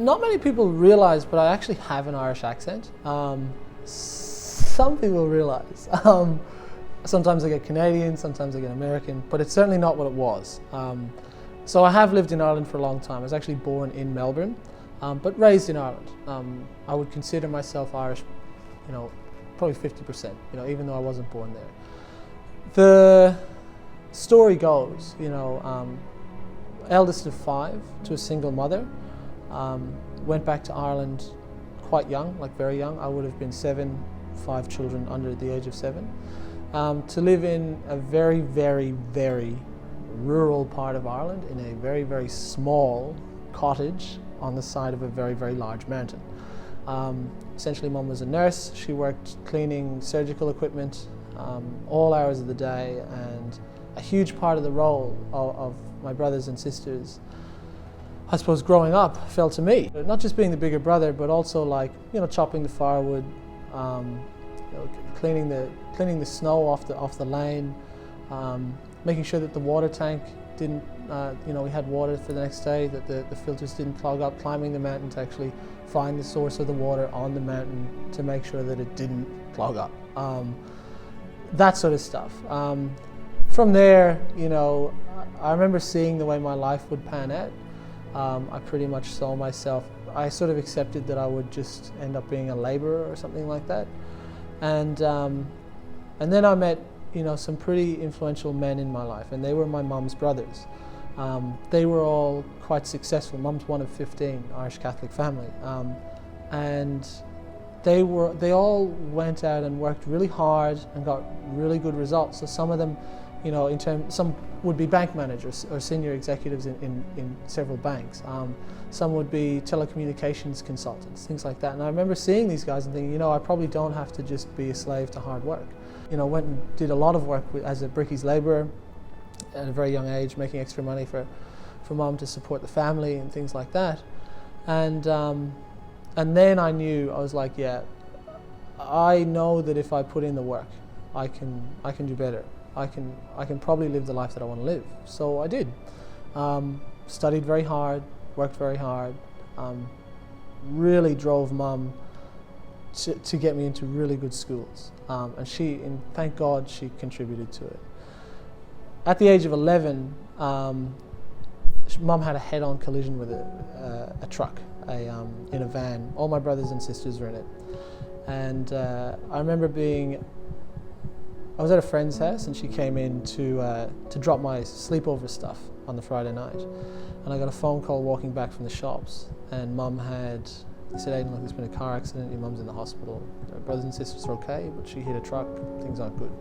Not many people realise, but I actually have an Irish accent. Some people realise. Sometimes I get Canadian, sometimes I get American, but it's certainly not what it was. So I have lived in Ireland for a long time. I was actually born in Melbourne, but raised in Ireland. I would consider myself Irish, probably 50%, even though I wasn't born there. The story goes, eldest of 5 to a single mother, went back to Ireland quite young, like very young. I would have been 7, 5 children under the age of 7, to live in a very, very, very rural part of Ireland in a very, very small cottage on the side of a very, very large mountain. Essentially, Mum was a nurse. She worked cleaning surgical equipment all hours of the day, and a huge part of the role of my brothers and sisters, I suppose, growing up, fell to me. Not just being the bigger brother, but also chopping the firewood, cleaning the snow off the lane, making sure that the water tank didn't, we had water for the next day, that the filters didn't clog up, climbing the mountain to actually find the source of the water on the mountain to make sure that it didn't clog up. That sort of stuff. From there, I remember seeing the way my life would pan out. I pretty much saw myself, I sort of accepted that I would just end up being a labourer or something like that. And then I met, some pretty influential men in my life, and they were my mum's brothers. They were all quite successful. Mum's one of 15, Irish Catholic family. And they all went out and worked really hard and got really good results. So some of them, some would be bank managers or senior executives in several banks. Some would be telecommunications consultants, things like that. And I remember seeing these guys and thinking, I probably don't have to just be a slave to hard work. Went and did a lot of work as a brickies labourer at a very young age, making extra money for Mum to support the family and things like that. And then I knew, I was like, yeah, I know that if I put in the work, I can do better. I can probably live the life that I want to live. So I did. Studied very hard, worked very hard, really drove Mum to get me into really good schools. And thank God she contributed to it. At the age of 11, Mum had a head-on collision with a truck in a van. All my brothers and sisters were in it. And I remember I was at a friend's house, and she came in to drop my sleepover stuff on the Friday night. And I got a phone call walking back from the shops, and Mum they said, Aidan, look, there's been a car accident, your Mum's in the hospital. Her brothers and sisters are okay, but she hit a truck, things aren't good.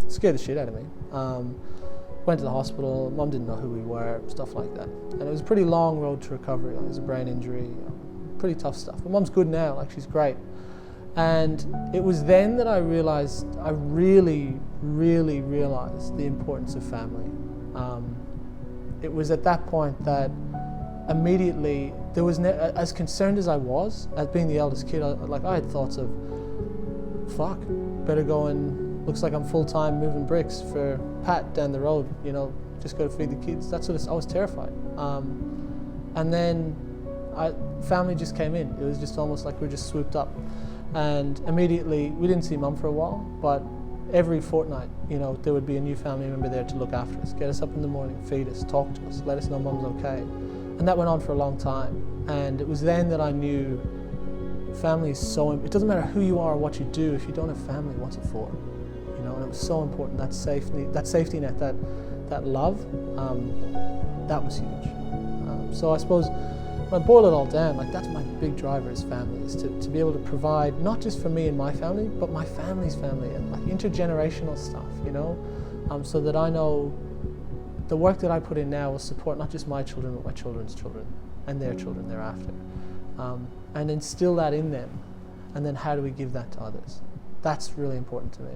It scared the shit out of me. Went to the hospital, Mum didn't know who we were, stuff like that. And it was a pretty long road to recovery. It was a brain injury, pretty tough stuff. But Mum's good now, she's great. And it was then that I realised, I really, really realised the importance of family. It was at that point that immediately, there was, as concerned as I was, as being the eldest kid, I had thoughts of, fuck, better go and, looks like I'm full-time moving bricks for Pat down the road, just got to feed the kids. That's what I was terrified. And then family just came in. It was just almost like we were just swooped up. And immediately, we didn't see Mum for a while, but every fortnight, there would be a new family member there to look after us, get us up in the morning, feed us, talk to us, let us know Mum's okay. And that went on for a long time. And it was then that I knew family is so, it doesn't matter who you are or what you do, if you don't have family, what's it for? And it was so important, that safety net, that love, that was huge. So I suppose, when I boil it all down, that's my big driver is family, is to be able to provide, not just for me and my family, but my family's family, and intergenerational stuff, so that I know the work that I put in now will support not just my children, but my children's children, and their children thereafter. And instill that in them, and then how do we give that to others? That's really important to me.